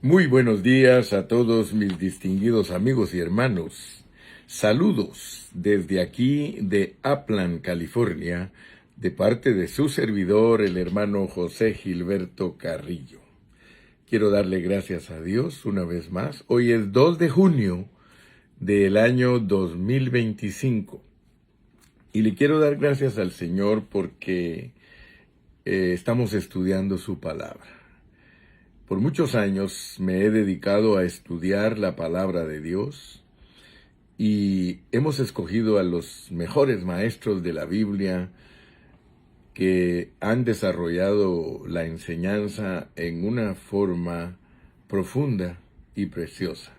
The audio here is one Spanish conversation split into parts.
Muy buenos días a todos mis distinguidos amigos y hermanos. Saludos desde aquí de Upland, California, de parte de su servidor, el hermano José Gilberto Carrillo. Quiero darle gracias a Dios una vez más. Hoy es 2 de junio del año 2025 y le quiero dar gracias al Señor porque estamos estudiando su palabra. Por muchos años me he dedicado a estudiar la palabra de Dios y hemos escogido a los mejores maestros de la Biblia que han desarrollado la enseñanza en una forma profunda y preciosa.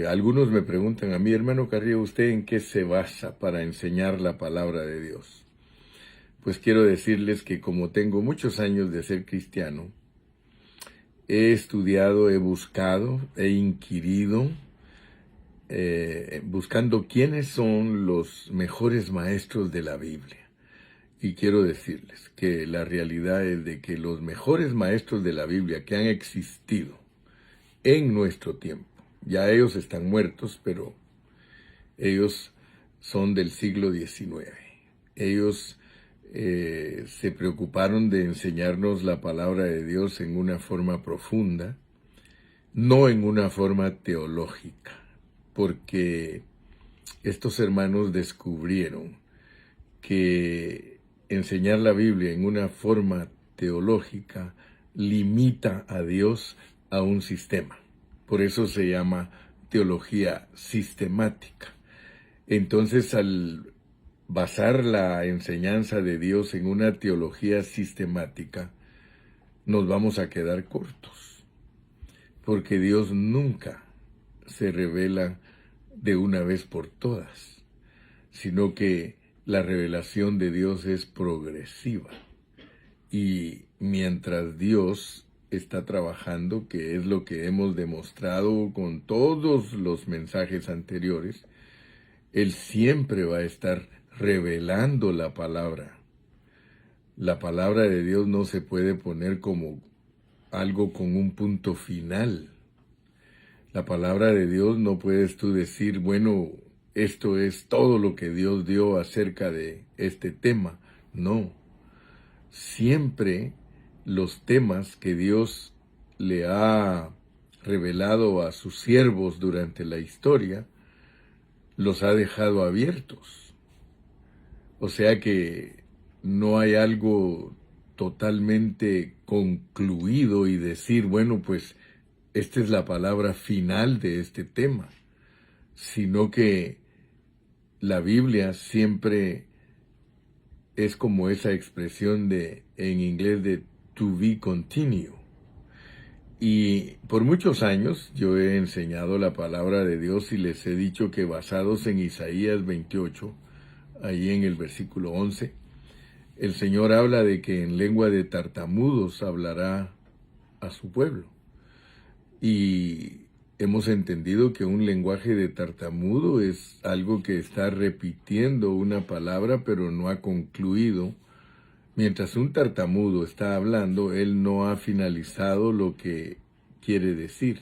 Algunos me preguntan a mí, hermano Carrillo, ¿usted en qué se basa para enseñar la palabra de Dios? Pues quiero decirles que como tengo muchos años de ser cristiano, he estudiado, he buscado, he inquirido, buscando quiénes son los mejores maestros de la Biblia. Y quiero decirles que la realidad es de que los mejores maestros de la Biblia que han existido en nuestro tiempo, ya ellos están muertos, pero ellos son del siglo XIX. Ellos se preocuparon de enseñarnos la palabra de Dios en una forma profunda, no en una forma teológica, porque estos hermanos descubrieron que enseñar la Biblia en una forma teológica limita a Dios a un sistema. Por eso se llama teología sistemática. Entonces, al basar la enseñanza de Dios en una teología sistemática, nos vamos a quedar cortos, porque Dios nunca se revela de una vez por todas, sino que la revelación de Dios es progresiva. Y mientras Dios está trabajando, que es lo que hemos demostrado con todos los mensajes anteriores, Él siempre va a estar revelando la palabra. La palabra de Dios no se puede poner como algo con un punto final. La palabra de Dios no puedes tú decir, bueno, esto es todo lo que Dios dio acerca de este tema. No. Siempre los temas que Dios le ha revelado a sus siervos durante la historia, los ha dejado abiertos. O sea que no hay algo totalmente concluido y decir, bueno, pues esta es la palabra final de este tema, sino que la Biblia siempre es como esa expresión en inglés de to be continued. Y por muchos años yo he enseñado la palabra de Dios y les he dicho que basados en Isaías 28, ahí en el versículo 11, el Señor habla de que en lengua de tartamudos hablará a su pueblo. Y hemos entendido que un lenguaje de tartamudo es algo que está repitiendo una palabra pero no ha concluido. Mientras un tartamudo está hablando, él no ha finalizado lo que quiere decir.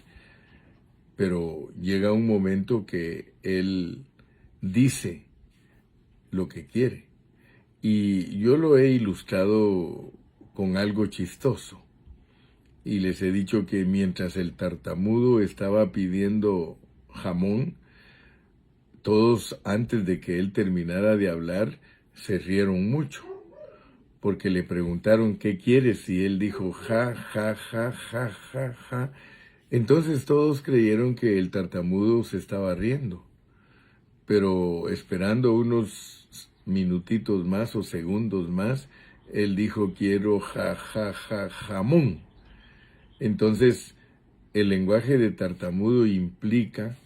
Pero llega un momento que él dice lo que quiere. Y yo lo he ilustrado con algo chistoso. Y les he dicho que mientras el tartamudo estaba pidiendo jamón, todos antes de que él terminara de hablar, se rieron mucho, porque le preguntaron ¿qué quieres? Y él dijo ja, ja, ja, ja, ja, ja. Entonces todos creyeron que el tartamudo se estaba riendo, pero esperando unos minutitos más o segundos más, él dijo quiero ja, ja, ja, jamón. Entonces, el lenguaje de tartamudo implica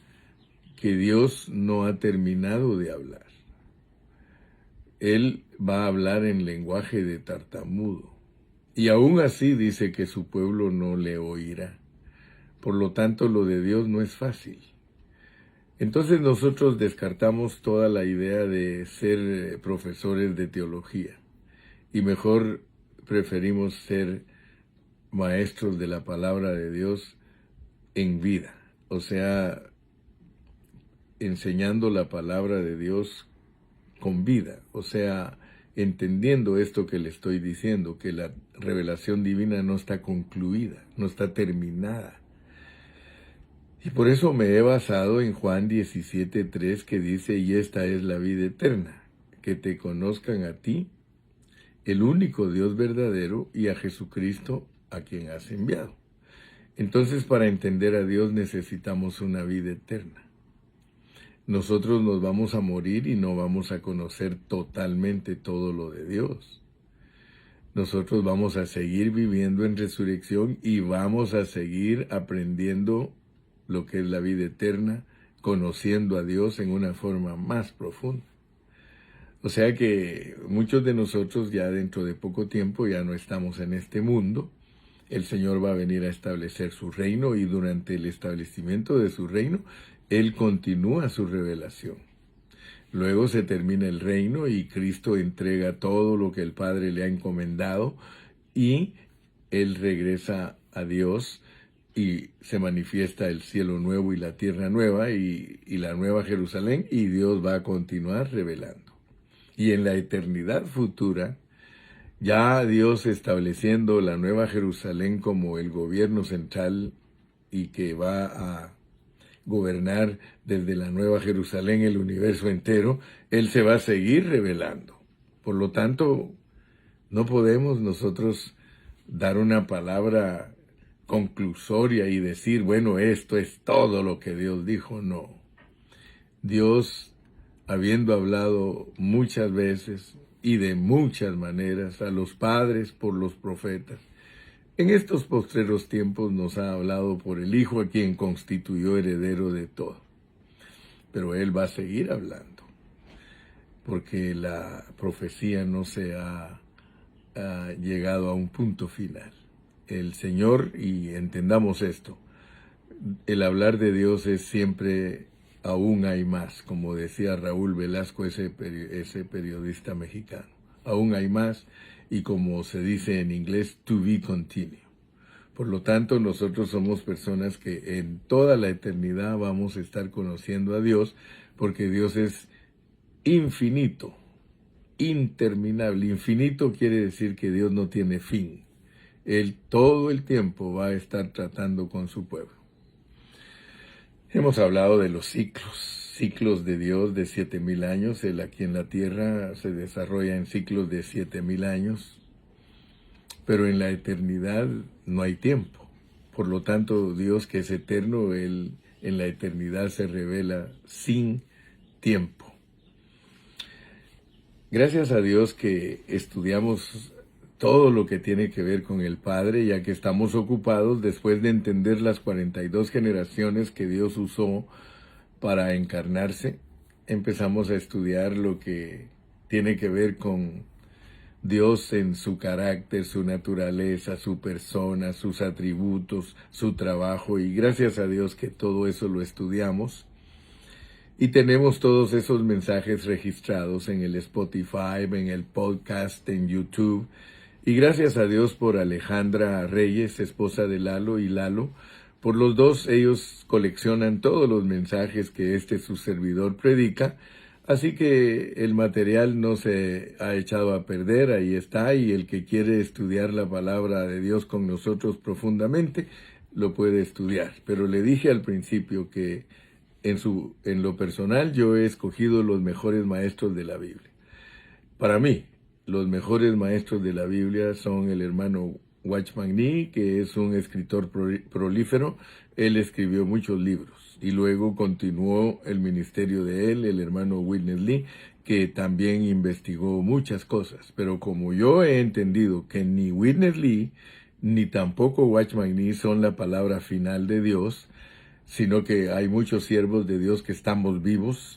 que Dios no ha terminado de hablar. Él va a hablar en lenguaje de tartamudo. Y aún así dice que su pueblo no le oirá. Por lo tanto, lo de Dios no es fácil. Entonces nosotros descartamos toda la idea de ser profesores de teología. Y mejor preferimos ser maestros de la palabra de Dios en vida, o sea, enseñando la palabra de Dios con vida, o sea, entendiendo esto que le estoy diciendo, que la revelación divina no está concluida, no está terminada. Y por eso me he basado en Juan 17:3, que dice, y esta es la vida eterna, que te conozcan a ti, el único Dios verdadero, y a Jesucristo, a quien has enviado. Entonces, para entender a Dios necesitamos una vida eterna. Nosotros nos vamos a morir y no vamos a conocer totalmente todo lo de Dios. Nosotros vamos a seguir viviendo en resurrección y vamos a seguir aprendiendo lo que es la vida eterna, conociendo a Dios en una forma más profunda. O sea que muchos de nosotros ya dentro de poco tiempo ya no estamos en este mundo. El Señor va a venir a establecer su reino y durante el establecimiento de su reino, Él continúa su revelación. Luego se termina el reino y Cristo entrega todo lo que el Padre le ha encomendado y Él regresa a Dios y se manifiesta el cielo nuevo y la tierra nueva y la nueva Jerusalén, y Dios va a continuar revelando. Y en la eternidad futura, ya Dios estableciendo la nueva Jerusalén como el gobierno central y que va a gobernar desde la nueva Jerusalén el universo entero, Él se va a seguir revelando. Por lo tanto, no podemos nosotros dar una palabra conclusoria y decir, bueno, esto es todo lo que Dios dijo. No. Dios, habiendo hablado muchas veces y de muchas maneras a los padres por los profetas, en estos postreros tiempos nos ha hablado por el Hijo, a quien constituyó heredero de todo. Pero Él va a seguir hablando, porque la profecía no se ha llegado a un punto final. El Señor, y entendamos esto, el hablar de Dios es siempre aún hay más, como decía Raúl Velasco, ese periodista mexicano. Aún hay más, y como se dice en inglés, to be continued. Por lo tanto, nosotros somos personas que en toda la eternidad vamos a estar conociendo a Dios, porque Dios es infinito, interminable. Infinito quiere decir que Dios no tiene fin. Él todo el tiempo va a estar tratando con su pueblo. Hemos hablado de los ciclos de Dios de 7,000 años. Él aquí en la tierra se desarrolla en ciclos de 7,000 años, pero en la eternidad no hay tiempo. Por lo tanto, Dios, que es eterno, Él en la eternidad se revela sin tiempo. Gracias a Dios que estudiamos todo lo que tiene que ver con el Padre, ya que estamos ocupados después de entender las 42 generaciones que Dios usó para encarnarse. Empezamos a estudiar lo que tiene que ver con Dios en su carácter, su naturaleza, su persona, sus atributos, su trabajo, y gracias a Dios que todo eso lo estudiamos. Y tenemos todos esos mensajes registrados en el Spotify, en el podcast, en YouTube. Y gracias a Dios por Alejandra Reyes, esposa de Lalo, y Lalo. Por los dos, ellos coleccionan todos los mensajes que su servidor predica. Así que el material no se ha echado a perder, ahí está. Y el que quiere estudiar la palabra de Dios con nosotros profundamente, lo puede estudiar. Pero le dije al principio que en lo personal, yo he escogido los mejores maestros de la Biblia. Para mí, los mejores maestros de la Biblia son el hermano Watchman Nee, que es un escritor prolífero. Él escribió muchos libros. Y luego continuó el ministerio de él, el hermano Witness Lee, que también investigó muchas cosas. Pero como yo he entendido que ni Witness Lee, ni tampoco Watchman Nee son la palabra final de Dios, sino que hay muchos siervos de Dios que estamos vivos,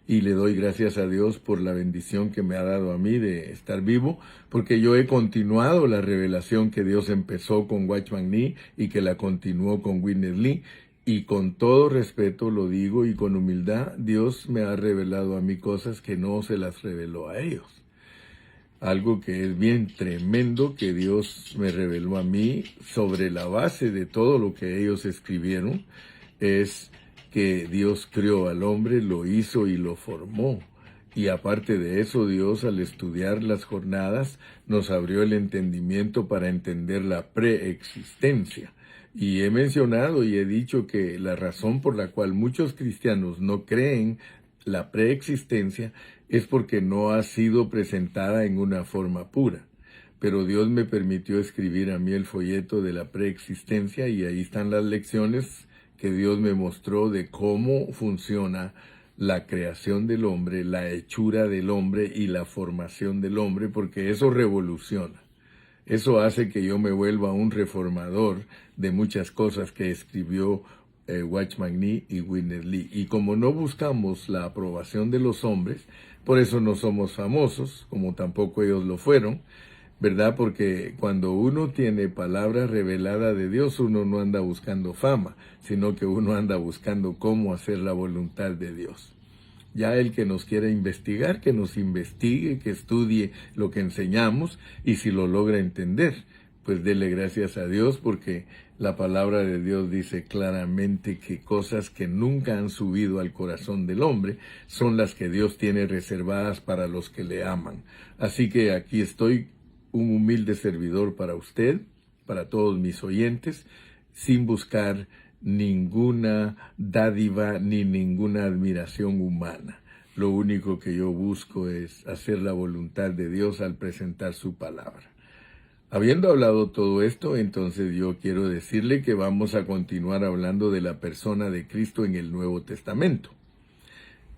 y le doy gracias a Dios por la bendición que me ha dado a mí de estar vivo, porque yo he continuado la revelación que Dios empezó con Watchman Nee y que la continuó con Witness Lee, y con todo respeto lo digo y con humildad, Dios me ha revelado a mí cosas que no se las reveló a ellos. algo que es bien tremendo que Dios me reveló a mí sobre la base de todo lo que ellos escribieron, es que Dios creó al hombre, lo hizo y lo formó. Y aparte de eso, Dios, al estudiar las jornadas, nos abrió el entendimiento para entender la preexistencia. Y he mencionado y he dicho que la razón por la cual muchos cristianos no creen la preexistencia es porque no ha sido presentada en una forma pura. Pero Dios me permitió escribir a mí el folleto de la preexistencia y ahí están las lecciones que Dios me mostró de cómo funciona la creación del hombre, la hechura del hombre y la formación del hombre, porque eso revoluciona. Eso hace que yo me vuelva un reformador de muchas cosas que escribió Watchman Nee y Winner Lee. Y como no buscamos la aprobación de los hombres, por eso no somos famosos, como tampoco ellos lo fueron, ¿verdad? Porque cuando uno tiene palabra revelada de Dios, uno no anda buscando fama, sino que uno anda buscando cómo hacer la voluntad de Dios. Ya el que nos quiera investigar, que nos investigue, que estudie lo que enseñamos y si lo logra entender, pues dele gracias a Dios porque la palabra de Dios dice claramente que cosas que nunca han subido al corazón del hombre son las que Dios tiene reservadas para los que le aman. Así que aquí estoy, un humilde servidor para usted, para todos mis oyentes, sin buscar ninguna dádiva ni ninguna admiración humana. Lo único que yo busco es hacer la voluntad de Dios al presentar su palabra. Habiendo hablado todo esto, entonces yo quiero decirle que vamos a continuar hablando de la persona de Cristo en el Nuevo Testamento.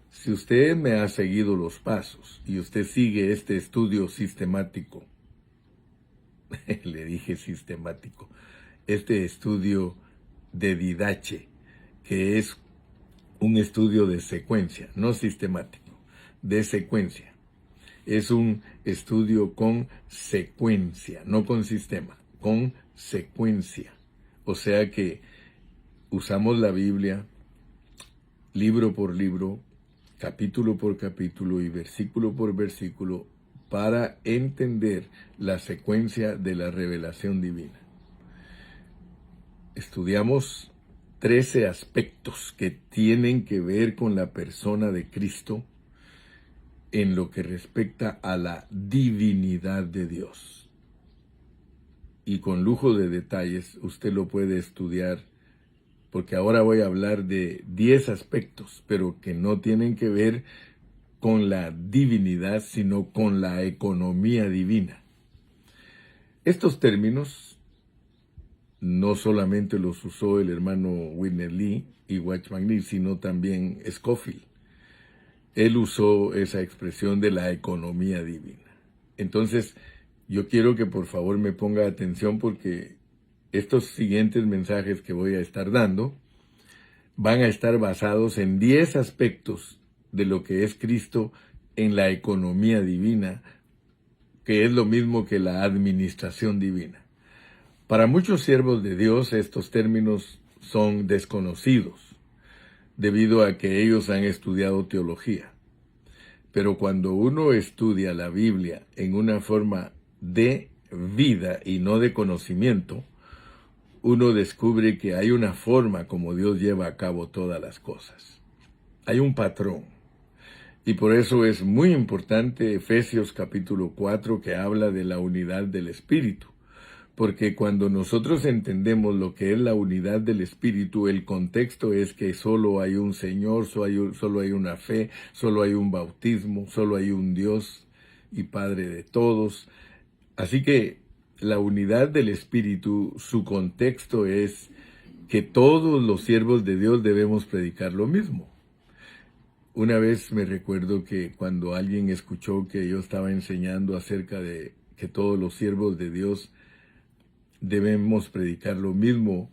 Si usted me ha seguido los pasos y usted sigue este estudio sistemático, le dije sistemático, este estudio de Didache, que es un estudio de secuencia, no sistemático, de secuencia. Es un estudio con secuencia, no con sistema, con secuencia. O sea que usamos la Biblia libro por libro, capítulo por capítulo y versículo por versículo para entender la secuencia de la revelación divina. Estudiamos 13 aspectos que tienen que ver con la persona de Cristo en lo que respecta a la divinidad de Dios. Y con lujo de detalles usted lo puede estudiar, porque ahora voy a hablar de 10 aspectos, pero que no tienen que ver con la divinidad, sino con la economía divina. Estos términos no solamente los usó el hermano Winner Lee y Watchman Nee, sino también Scofield. Él usó esa expresión de la economía divina. Entonces, yo quiero que por favor me ponga atención porque estos siguientes mensajes que voy a estar dando van a estar basados en 10 aspectos de lo que es Cristo en la economía divina, que es lo mismo que la administración divina. Para muchos siervos de Dios estos términos son desconocidos, debido a que ellos han estudiado teología. Pero cuando uno estudia la Biblia en una forma de vida y no de conocimiento, uno descubre que hay una forma como Dios lleva a cabo todas las cosas. Hay un patrón. Y por eso es muy importante Efesios capítulo 4 que habla de la unidad del Espíritu. Porque cuando nosotros entendemos lo que es la unidad del Espíritu, el contexto es que solo hay un Señor, solo hay una fe, solo hay un bautismo, solo hay un Dios y Padre de todos. Así que la unidad del Espíritu, su contexto es que todos los siervos de Dios debemos predicar lo mismo. Una vez me recuerdo que cuando alguien escuchó que yo estaba enseñando acerca de que todos los siervos de Dios debemos predicar lo mismo,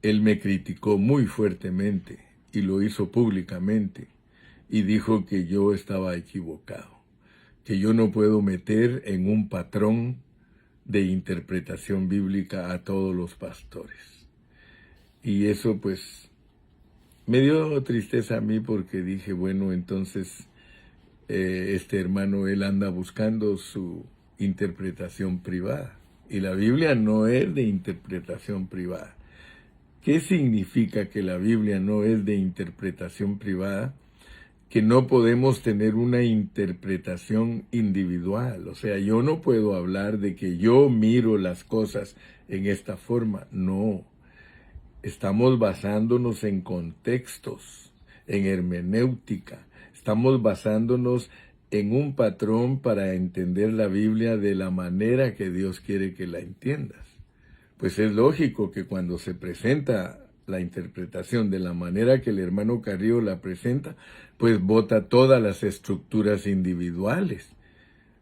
él me criticó muy fuertemente y lo hizo públicamente y dijo que yo estaba equivocado, que yo no puedo meter en un patrón de interpretación bíblica a todos los pastores. Y eso pues me dio tristeza a mí porque dije, bueno, entonces este hermano, él anda buscando su interpretación privada. Y la Biblia no es de interpretación privada. ¿Qué significa que la Biblia no es de interpretación privada? Que no podemos tener una interpretación individual. O sea, yo no puedo hablar de que yo miro las cosas en esta forma. No. Estamos basándonos en contextos, en hermenéutica. Estamos basándonos en un patrón para entender la Biblia de la manera que Dios quiere que la entiendas. Pues es lógico que cuando se presenta la interpretación de la manera que el hermano Carrillo la presenta, pues bota todas las estructuras individuales.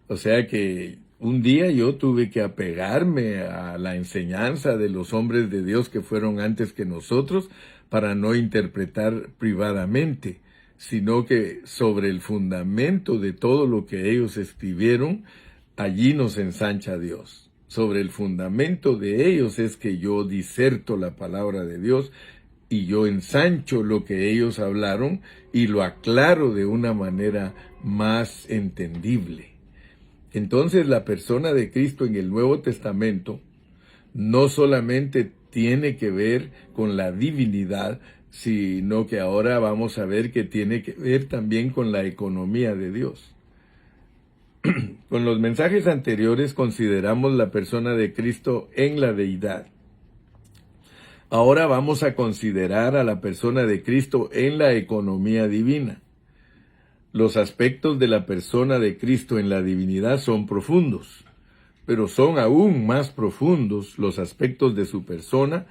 O sea que un día yo tuve que apegarme a la enseñanza de los hombres de Dios que fueron antes que nosotros para no interpretar privadamente, sino que sobre el fundamento de todo lo que ellos escribieron, allí nos ensancha Dios. Sobre el fundamento de ellos es que yo diserto la palabra de Dios y yo ensancho lo que ellos hablaron y lo aclaro de una manera más entendible. Entonces la persona de Cristo en el Nuevo Testamento no solamente tiene que ver con la divinidad, sino que ahora vamos a ver que tiene que ver también con la economía de Dios. Con los mensajes anteriores consideramos la persona de Cristo en la deidad. Ahora vamos a considerar a la persona de Cristo en la economía divina. Los aspectos de la persona de Cristo en la divinidad son profundos, pero son aún más profundos los aspectos de su persona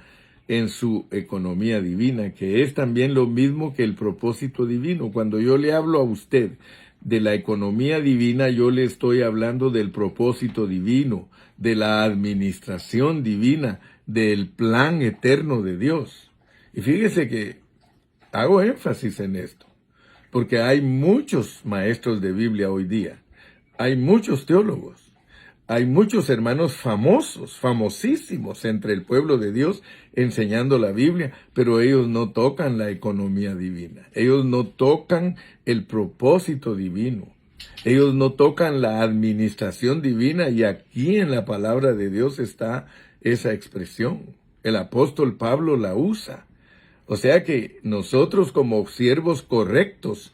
en su economía divina, que es también lo mismo que el propósito divino. Cuando yo le hablo a usted de la economía divina, yo le estoy hablando del propósito divino, de la administración divina, del plan eterno de Dios. Y fíjese que hago énfasis en esto, porque hay muchos maestros de Biblia hoy día, hay muchos teólogos, hay muchos hermanos famosos, famosísimos entre el pueblo de Dios enseñando la Biblia, pero ellos no tocan la economía divina, ellos no tocan el propósito divino, ellos no tocan la administración divina, y aquí en la palabra de Dios está esa expresión. El apóstol Pablo la usa. O sea que nosotros como siervos correctos,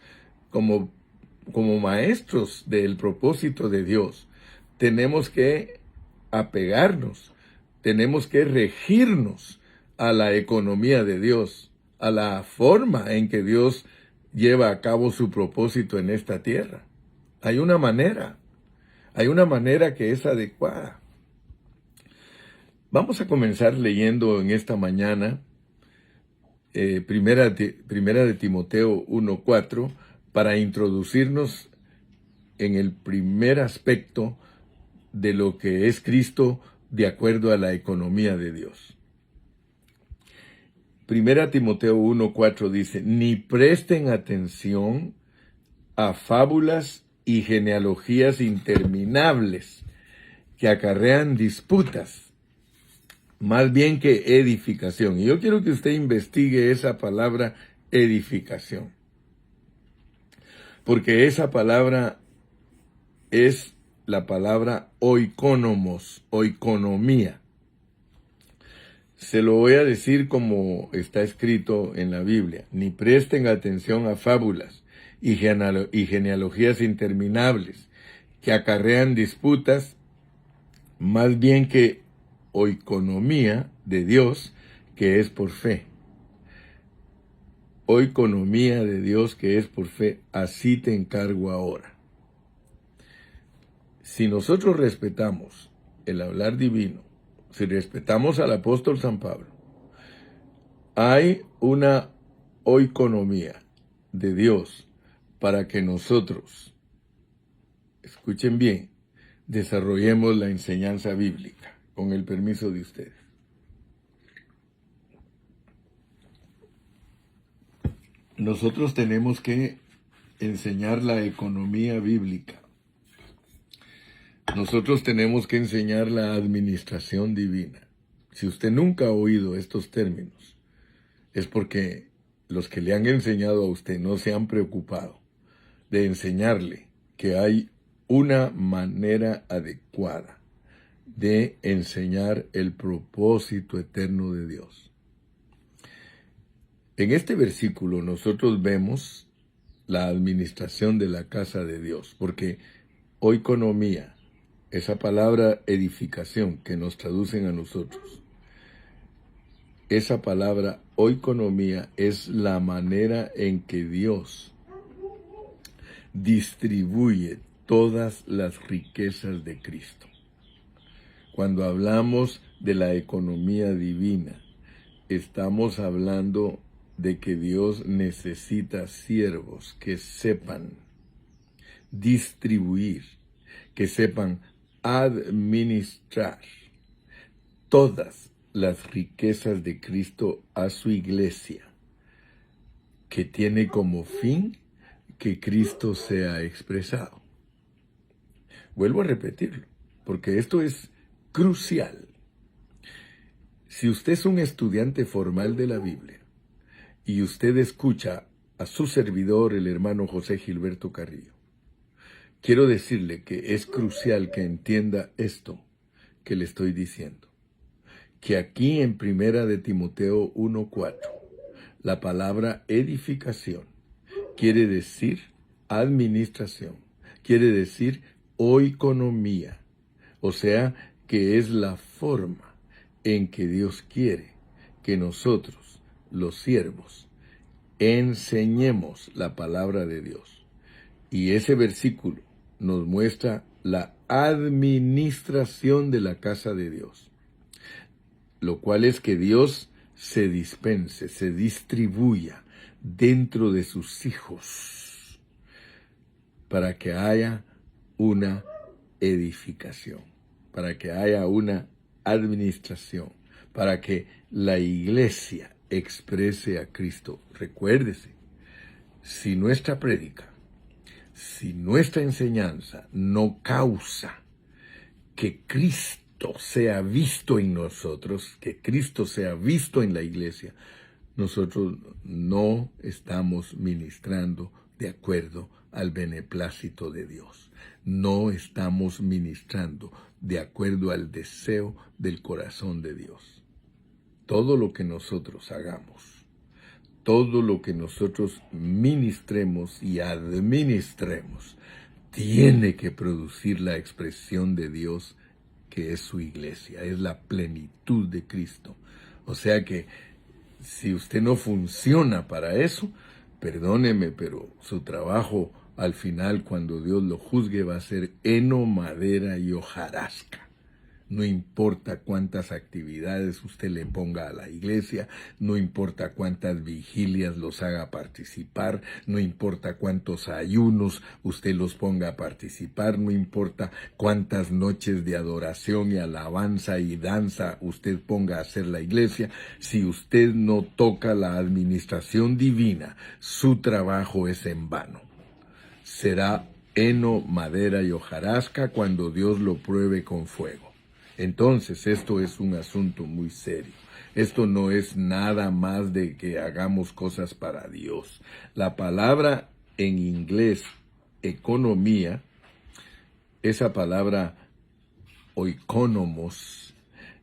como maestros del propósito de Dios, tenemos que apegarnos, tenemos que regirnos a la economía de Dios, a la forma en que Dios lleva a cabo su propósito en esta tierra. Hay una manera que es adecuada. Vamos a comenzar leyendo en esta mañana Primera de Timoteo 1:4 para introducirnos en el primer aspecto de lo que es Cristo de acuerdo a la economía de Dios. Primera Timoteo 1:4 dice: ni presten atención a fábulas y genealogías interminables que acarrean disputas, más bien que edificación. Y yo quiero que usted investigue esa palabra edificación, porque esa palabra es la palabra oikonomos, oikonomía. Se lo voy a decir como está escrito en la Biblia: ni presten atención a fábulas y genealogías interminables que acarrean disputas, más bien que oikonomía de Dios, que es por fe. Oikonomía de Dios, que es por fe, así te encargo ahora. Si nosotros respetamos el hablar divino, si respetamos al apóstol San Pablo, hay una oikonomía de Dios para que nosotros, escuchen bien, desarrollemos la enseñanza bíblica, con el permiso de ustedes. Nosotros tenemos que enseñar la economía bíblica. Nosotros tenemos que enseñar la administración divina. Si usted nunca ha oído estos términos, es porque los que le han enseñado a usted no se han preocupado de enseñarle que hay una manera adecuada de enseñar el propósito eterno de Dios. En este versículo nosotros vemos la administración de la casa de Dios, porque oikonomía, esa palabra edificación que nos traducen a nosotros, esa palabra oikonomía es la manera en que Dios distribuye todas las riquezas de Cristo. Cuando hablamos de la economía divina, estamos hablando de que Dios necesita siervos que sepan distribuir, que sepan administrar todas las riquezas de Cristo a su iglesia, que tiene como fin que Cristo sea expresado. Vuelvo a repetirlo, porque esto es crucial. Si usted es un estudiante formal de la Biblia y usted escucha a su servidor, el hermano José Gilberto Carrillo, quiero decirle que es crucial que entienda esto que le estoy diciendo. Que aquí en Primera de Timoteo 1:4, la palabra edificación quiere decir administración, quiere decir oikonomía, o sea, que es la forma en que Dios quiere que nosotros, los siervos, enseñemos la palabra de Dios. Y ese versículo nos muestra la administración de la casa de Dios, lo cual es que Dios se dispense, se distribuya dentro de sus hijos para que haya una edificación, para que haya una administración, para que la iglesia exprese a Cristo. Recuérdese, si nuestra prédica, si nuestra enseñanza no causa que Cristo sea visto en nosotros, que Cristo sea visto en la iglesia, nosotros no estamos ministrando de acuerdo al beneplácito de Dios. No estamos ministrando de acuerdo al deseo del corazón de Dios. Todo lo que nosotros hagamos, todo lo que nosotros ministremos y administremos, tiene que producir la expresión de Dios, que es su iglesia, es la plenitud de Cristo. O sea que si usted no funciona para eso, perdóneme, pero su trabajo al final, cuando Dios lo juzgue, va a ser heno, madera y hojarasca. No importa cuántas actividades usted le ponga a la iglesia, no importa cuántas vigilias los haga participar, no importa cuántos ayunos usted los ponga a participar, no importa cuántas noches de adoración y alabanza y danza usted ponga a hacer la iglesia, si usted no toca la administración divina, su trabajo es en vano. Será heno, madera y hojarasca cuando Dios lo pruebe con fuego. Entonces, esto es un asunto muy serio. Esto no es nada más de que hagamos cosas para Dios. La palabra en inglés, economía, esa palabra oikonomos,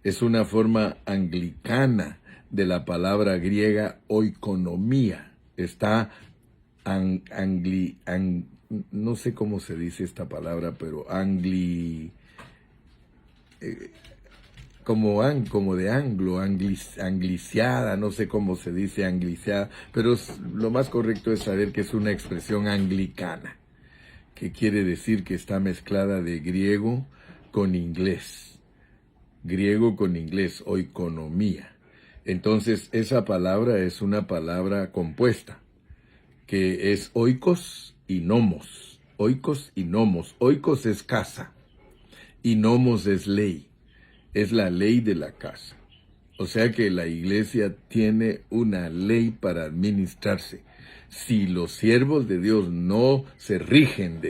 es una forma anglicana de la palabra griega oikonomía. Está no sé cómo se dice esta palabra, pero como de angliciada, no sé cómo se dice angliciada, pero lo más correcto es saber que es una expresión anglicana, que quiere decir que está mezclada de griego con inglés, oikonomía. Entonces, esa palabra es una palabra compuesta, que es oikos y nomos. Oikos y nomos. Oikos es casa y nomos es ley. Es la ley de la casa. O sea que la iglesia tiene una ley para administrarse. Si los siervos de Dios no se rigen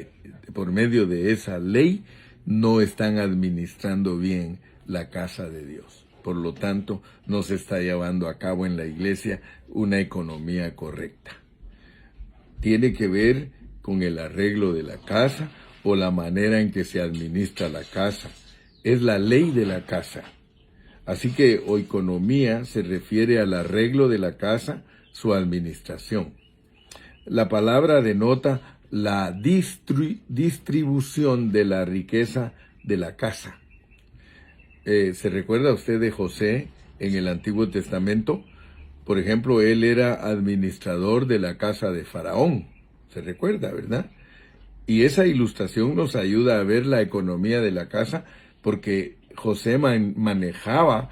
por medio de esa ley, no están administrando bien la casa de Dios. Por lo tanto, no se está llevando a cabo en la iglesia una economía correcta. Tiene que ver con el arreglo de la casa o la manera en que se administra la casa. Es la ley de la casa. Así que oikonomía se refiere al arreglo de la casa, su administración. La palabra denota la distribución de la riqueza de la casa. ¿Se recuerda usted de José en el Antiguo Testamento? Por ejemplo, él era administrador de la casa de Faraón. ¿Se recuerda, verdad? Y esa ilustración nos ayuda a ver la economía de la casa, porque José manejaba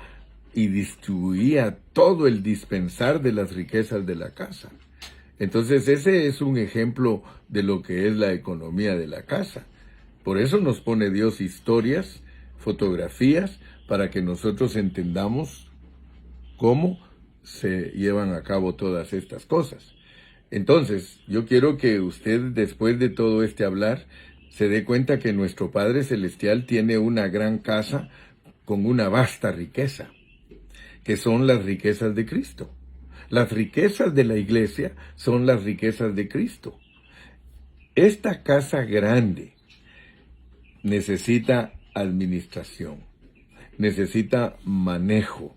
y distribuía todo el dispensar de las riquezas de la casa. Entonces ese es un ejemplo de lo que es la economía de la casa. Por eso nos pone Dios historias, fotografías, para que nosotros entendamos cómo se llevan a cabo todas estas cosas. Entonces, yo quiero que usted, después de todo este hablar, se dé cuenta que nuestro Padre Celestial tiene una gran casa con una vasta riqueza, que son las riquezas de Cristo. Las riquezas de la iglesia son las riquezas de Cristo. Esta casa grande necesita administración, necesita manejo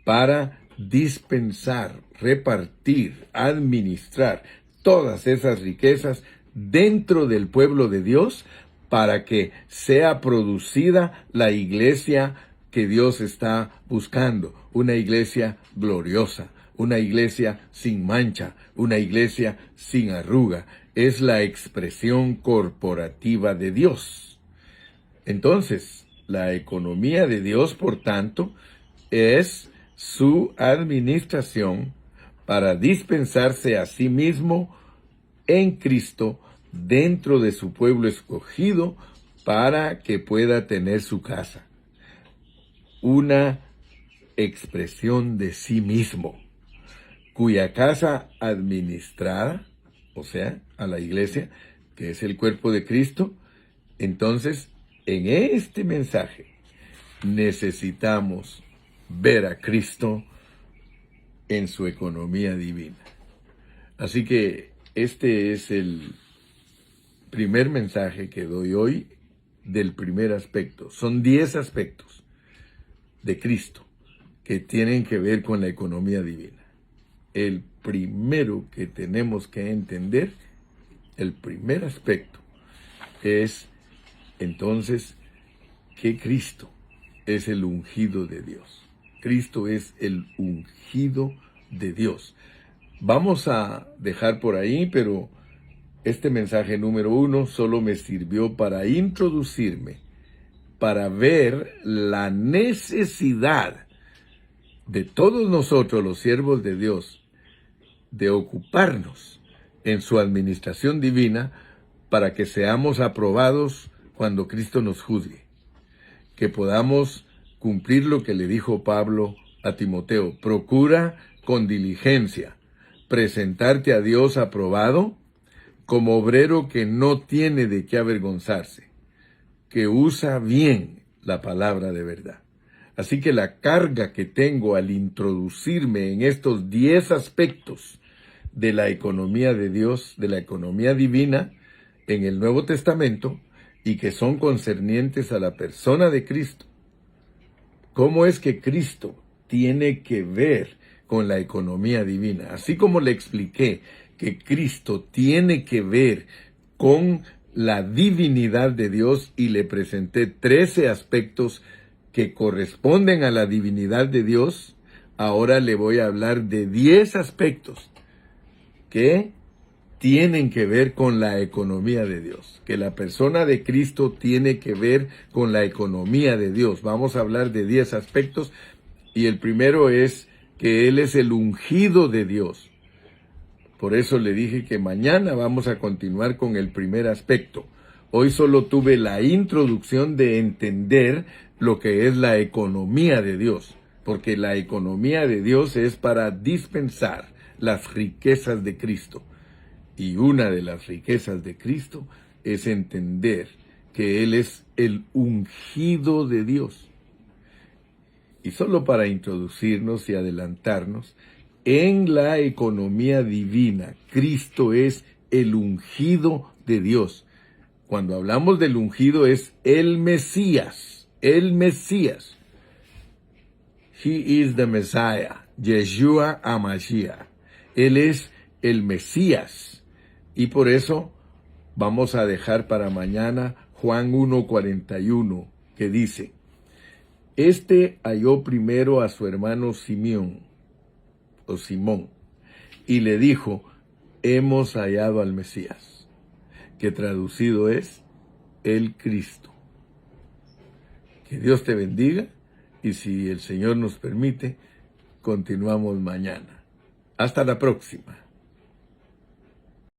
para dispensar, repartir, administrar todas esas riquezas dentro del pueblo de Dios para que sea producida la iglesia que Dios está buscando, una iglesia gloriosa, una iglesia sin mancha, una iglesia sin arruga. Es la expresión corporativa de Dios. Entonces, la economía de Dios, por tanto, es su administración para dispensarse a sí mismo en Cristo dentro de su pueblo escogido para que pueda tener su casa. Una expresión de sí mismo, cuya casa administrada, o sea, a la iglesia, que es el cuerpo de Cristo. Entonces, en este mensaje necesitamos ver a Cristo en su economía divina. Así que este es el primer mensaje que doy hoy del primer aspecto. Son 10 aspectos de Cristo que tienen que ver con la economía divina. El primero que tenemos que entender, el primer aspecto, es entonces que Cristo es el ungido de Dios. Cristo es el ungido de Dios. Vamos a dejar por ahí, pero este mensaje número 1 solo me sirvió para introducirme, para ver la necesidad de todos nosotros, los siervos de Dios, de ocuparnos en su administración divina para que seamos aprobados cuando Cristo nos juzgue, que podamos cumplir lo que le dijo Pablo a Timoteo: procura con diligencia presentarte a Dios aprobado como obrero que no tiene de qué avergonzarse, que usa bien la palabra de verdad. Así que la carga que tengo al introducirme en estos 10 aspectos de la economía de Dios, de la economía divina en el Nuevo Testamento, y que son concernientes a la persona de Cristo. ¿Cómo es que Cristo tiene que ver con la economía divina? Así como le expliqué que Cristo tiene que ver con la divinidad de Dios y le presenté 13 aspectos que corresponden a la divinidad de Dios, ahora le voy a hablar de 10 aspectos que tienen que ver con la economía de Dios, que la persona de Cristo tiene que ver con la economía de Dios. Vamos a hablar de 10 aspectos y el primero es que Él es el ungido de Dios. Por eso le dije que mañana vamos a continuar con el primer aspecto. Hoy solo tuve la introducción de entender lo que es la economía de Dios, porque la economía de Dios es para dispensar las riquezas de Cristo. Y una de las riquezas de Cristo es entender que Él es el ungido de Dios. Y solo para introducirnos y adelantarnos, en la economía divina, Cristo es el ungido de Dios. Cuando hablamos del ungido es el Mesías, el Mesías. He is the Messiah, Yeshua HaMashiach. Él es el Mesías. Y por eso vamos a dejar para mañana Juan 1:41, que dice: Este halló primero a su hermano Simón, y le dijo: hemos hallado al Mesías, que traducido es el Cristo. Que Dios te bendiga, y si el Señor nos permite, continuamos mañana. Hasta la próxima.